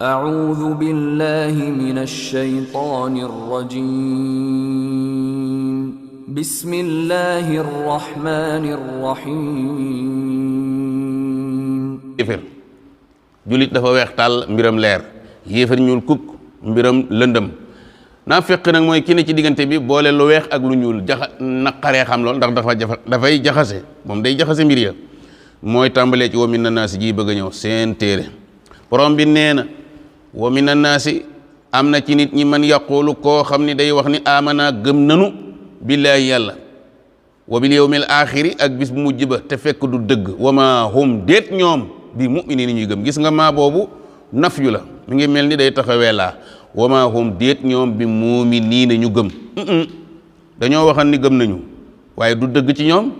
أعوذ بالله من الشيطان الرجيم بسم الله الرحمن الرحيم yéefar julit dafa weex tàll mbiram leer yéefar ñuul kukk mbiram lëndëm naafiq nag mooy ki ne ci diggante bi boole lu weex ak lu ñuul naqaree xam lool ndax dafay jaxase moom day jaxase mbir ya mooy tàmbalee ci wa mina naasi ji bëgg a ñëw seen téere borom bi nee na wa mina naasi am na ci nit ñi man yaqulu koo xam ni day wax ni amana gëm nanu billaahi yàlla wa bil yawmil aaxiri ak bis bu mujj ba te fekk du dëgg wa ma hum déet ñoom bi mu'miniin ñuy gëm gis nga maa boobu nafyu la mi ngi mel ni day taxawee laa wa ma hum déet ñoom bi mu'miniin ñu gëm dañoo waxan ni gëm nañu waaye du dëgg ci ñoom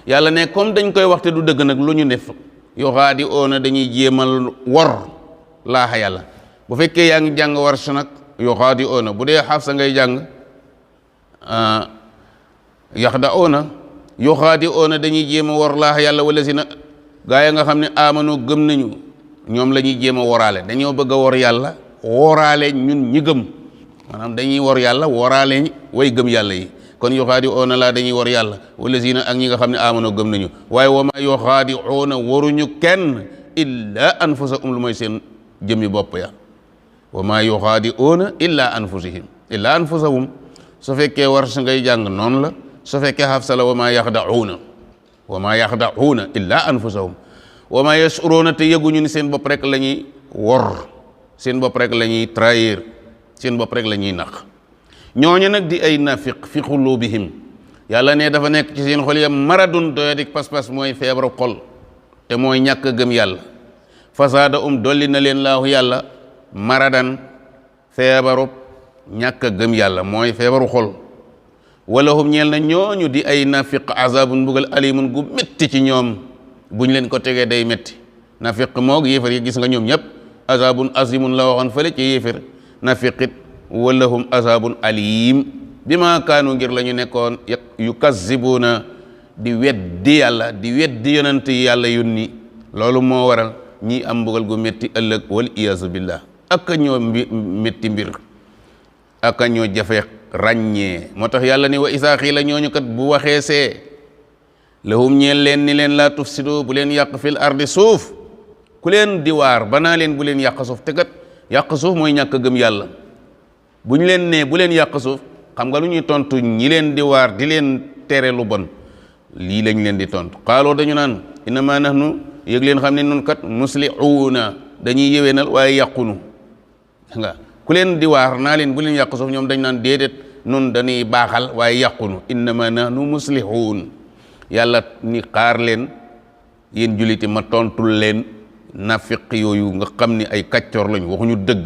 yàlla ne comme dañ koy waxte du dëgg nag lu ñu def yoxaa di oona dañuy jéemal wor laaxa yàlla bu fekkee yaa ngi jàng war su nag yoxaa di oona bu dee Xafsa ngay jàng yaxda'uuna yuxaadi'uuna dañuy jéem a wor laaha yàlla wala si na gaa yi nga xam ne amano gëm nañu ñoom la ñuy jéem a woraale dañoo bëgg a wor yàlla woraale ñun ñi gëm maanaam dañuy wor yàlla woraale way gëm yàlla yi kon yuxaadi'uuna laa dañuy wor yàlla wala si na ak ñi nga xam ne amano gëm nañu waaye wa maa yuxaadi'uuna waruñu kenn illa anfusahum lu mooy seen jëmmi bopp ya wa maa yuxaadi'uuna illa anfusahum su fekkee war su ngay jàng noonu la su fekkee Xafsa la wa maa yaxda'uuna illa anfusahum wa maa yash'uruuna te yëguñu ni seen bopp rek la ñuy wor seen bopp rek la ñuy trahir seen bopp rek la ñuy nax ñooñu nag di ay nafiq fi xulubihim yàlla ne dafa nekk ci seen xol ya maradun doyadik pas-pas mooy feebaru xol te mooy ñàkk gëm yàlla fasaada dolli na leen laahu yàlla maradan feebaru ñàkk gëm yàlla mooy feebaru xol wala hum ñeel na ñooñu di ay nafiq azabun mbugal alimun gu métti ci ñoom buñ leen ko tegee day métti nafiq moog yéefar yi gis nga ñoom ñëpp azabun azimun la waxoon fële ci yéefar nafiqit wala hum azabun alim bi ma kaanu ngir la ñu nekkoon yukazibuuna di weddi yàlla di weddi yonent yi yàlla yónni loolu moo waral ñi am mbugal gu métti ëllëg wal iyaazu billah ak ñoo métti mbir ak ñoo jafe ràññee moo tax yàlla ni wa isaa xiila ñooñu kat bu waxee see lahum ñeel leen ni leen laa tufsidu bu leen yàq fil ardi suuf ku leen di waar banaa leen bu leen yàq suuf te kat yàq suuf mooy ñàkk gëm yàlla bu ñu leen nee bu leen yàq suuf xam nga lu ñuy tontu ñi leen di waar di leen tere lu bon lii lañ leen di tontu xaaloo dañu naan innama nahnu yëg leen xam ne nun kat muslihuuna dañuy yéwénal waaye yàqunu nga ku leen di waar naa leen bu leen yàq suuf ñoom dañ naan déedéet nun dañuy baaxal waaye yàqunu innama nahnu muslihuun yàlla ni xaar leen yéen juliti ma tontul leen nafiq yooyu nga xam ni ay kaccoor lañu waxuñu dëgg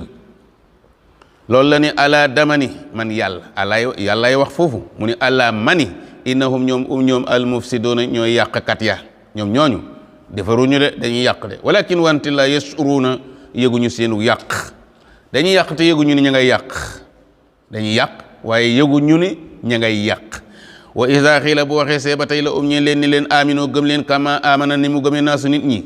loolu la ni ala damani man yàllaay wax foofu mu ni ala mani innahum ñoom al mufsidoona ñooy yàqkat ya ñoom ñooñu defaruñu de dañuy yàq de walakin wante la yasuruuna yëguñu seenu yàq dañuy yàq te yëguñu ni ña ngay yàq dañuy yàq waaye yëguñu ni ña ngay yàq wa iza xiila bu waxee see ba tey la ñeen leen ni leen aminoo gëm leen kama amana ni mu gëmee naasu nit ñi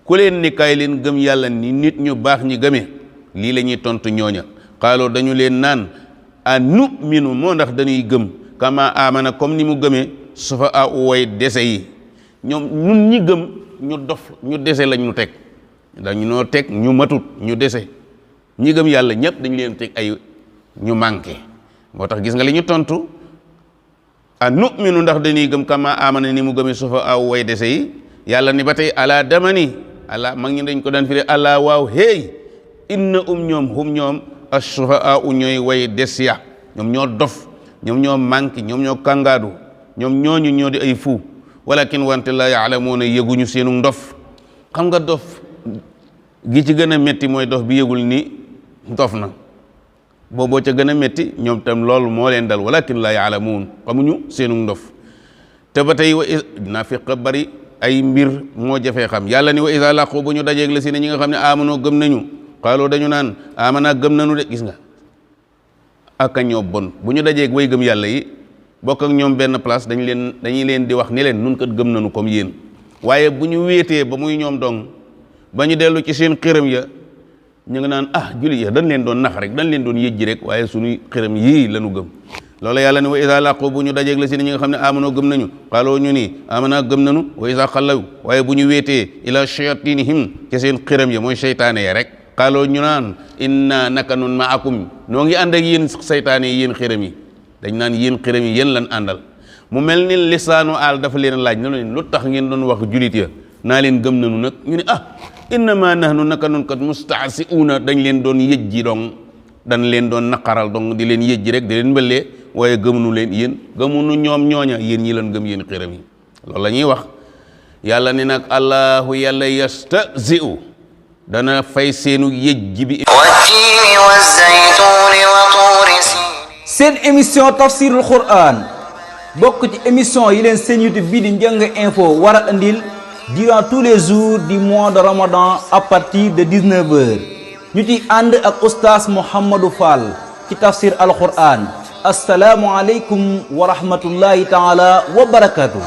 ku leen ni kaay leen gëm yàlla ni nit ñu baax ñi gëmee lii la ñuy tontu ñooña xaaloo dañu leen naan a nu'minu moo ndax dañuy gëm kama amana comme ni mu gëmee sufa a way dese yi ñoom ñun ñi gëm ñu dof ñu dese lañ ñu teg dañu noo teg ñu matut ñu dese ñi gëm yàlla ñëpp dañu leen teg ay ñu manqué moo tax gis nga li ñu tontu a nu'minu ndax dañuy gëm kama amana ni mu gëmee sufa aw way dese yi yàlla ni ba tey ala damani ala mag ñi dañ ko daan firi ala waaw hey inna ñoom as-sufa aw ñooy way des ya ñoom ñoo dof ñoom ñoo manqué ñoom ñoo kàngaadu ñoom ñooñu ñoo di ay fu walakin wante la yaalamuuna yëguñu seenu ndof xam nga dof gi ci gën a métti mooy dof bi yëgul ni dof na booboo ca gën a métti ñoom tam loolu moo leen dal walakin la yaalamuun xamuñu seenu ndof te ba tey naafiq bari ay mbir moo jafee xam yàlla ni wa iza laqu bu ñu dajeeg la si ne ñi nga xam ne amanoo gëm nañu xaaloo dañu naan amana gëm nañu de gis nga ak ñoo bon bu ñu dajeeg way gëm yàlla yi bokk ak ñoom benn place dañuy leen di wax ni leen nun kat gëm nañu comme yéen waaye bu ñu wéetee ba muy ñoom dong ba ñu dellu ci seen xërëm ya ñu ngi naan jullit ya dañ leen doon nax rek dañ leen doon yëjji rek waaye suñuy xërëm yii lañu gëm loolu yàlla ne wa iza laqu bu ñu dajeeg la si ñi nga xam ne amanoo gëm nañu xaaloo ñu ni amana gëm nañu wa iza xallaw waaye bu ñu weetee ila shayatinihim ca seen xërëm ya mooy seytaane ya rek xaaloo ñu naan inna naka nun maakum noo ngi ànd ak yéen seytaane yi yéen xërëm yi dañ naan yéen xërëm yi yéen lan àndal mu mel ni lisaanu aal dafa leen laaj na leen lu tax ngeen doon wax julit ya naa leen gëm nañu nag ñu ne innama nahnu naka nun kat mustaasiuuna dañ leen doon yëjji dong dañ leen doon naqaral dong di leen yëjji rek di leen mbëllee waaye gëmunu leen yéen gëmunu ñoom ñooña yéen ñi leen gëm yéen xërëm yi loolu la ñuy wax yàlla ne nag allahu yàlla yastahzi'u dana fay seenu yëjji bi والتين والزيتون وطور سينين seen émission tafsirul quran bokk ci émission yi leen seen YouTube bii di Njàng Info war a andil durant tous les jours du mois de Ramadan à partir de 19h ñu ci ànd ak oustaz Mouhamadou Fall ci tafsir al quran asalaamualeykum wa rahmatullahi taala wa barakatuh